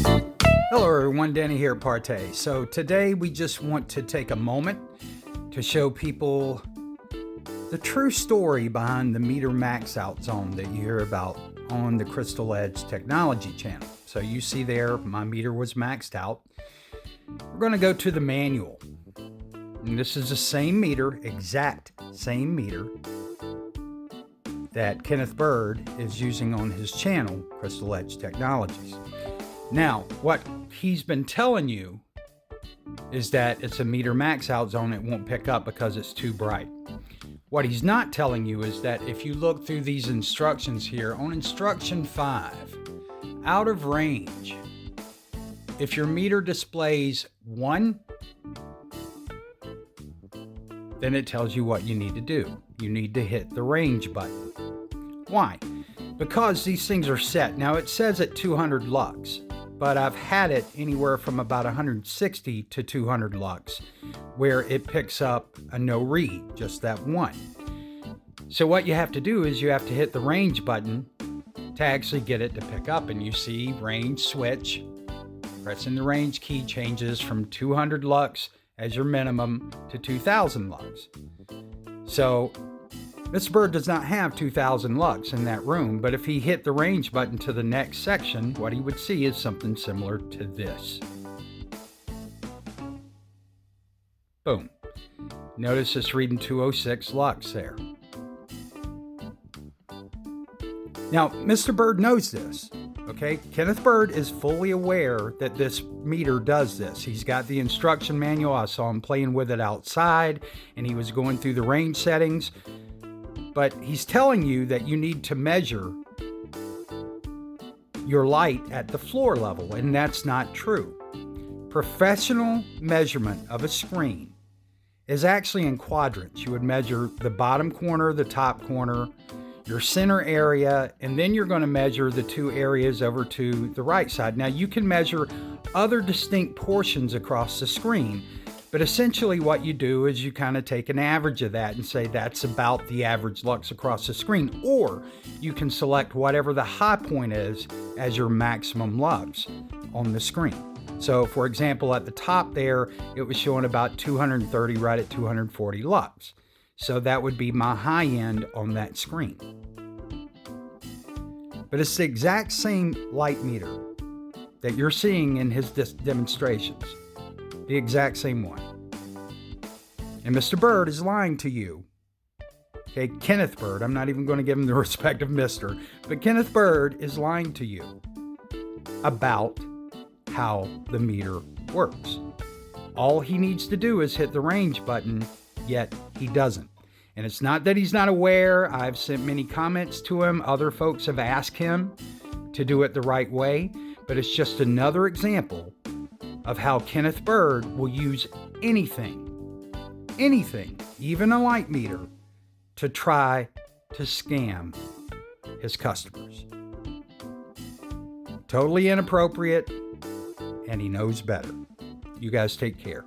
Hello everyone, Danny here at Partey. So today we just want to take a moment to show people the true story behind the meter Maxout zone that you hear about on the Crystal Edge Technology channel. So you see there, my meter was maxed out. We're going to go to the manual. And this is the same meter, exact same meter that Kenneth Bird is using on his channel, Crystal Edge Technologies. Now, what he's been telling you is that it's a meter max out zone. It won't pick up because it's too bright. What he's not telling you is that if you look through these instructions here, on instruction 5, out of range, if your meter displays 1, then it tells you what you need to do. You need to hit the range button. Why? Because these things are set. Now it says at 200 lux, but I've had it anywhere from about 160 to 200 lux where it picks up a no read, just that 1. So what you have to do is you have to hit the range button to actually get it to pick up, and you see range switch. Pressing the range key changes from 200 lux as your minimum to 2000 lux. So Mr. Bird does not have 2000 lux in that room, but if he hit the range button to the next section, what he would see is something similar to this. Boom. Notice it's reading 206 lux there. Now, Mr. Bird knows this, okay? Kenneth Bird is fully aware that this meter does this. He's got the instruction manual. I saw him playing with it outside, and he was going through the range settings. But he's telling you that you need to measure your light at the floor level, and that's not true. Professional measurement of a screen is actually in quadrants. You would measure the bottom corner, the top corner, your center area, and then you're going to measure the 2 areas over to the right side. Now you can measure other distinct portions across the screen, but essentially what you do is you kind of take an average of that and say that's about the average lux across the screen, or you can select whatever the high point is as your maximum lux on the screen. So for example, at the top there, it was showing about 230 right at 240 lux. So that would be my high end on that screen. But it's the exact same light meter that you're seeing in his demonstrations. The exact same one. And Mr. Bird is lying to you. Okay, Kenneth Bird, I'm not even going to give him the respect of Mr., but Kenneth Bird is lying to you about how the meter works. All he needs to do is hit the range button, yet he doesn't. And it's not that he's not aware. I've sent many comments to him. Other folks have asked him to do it the right way, but it's just another example of how Kenneth Bird will use anything, even a light meter, to try to scam his customers. Totally inappropriate, and he knows better. You guys take care.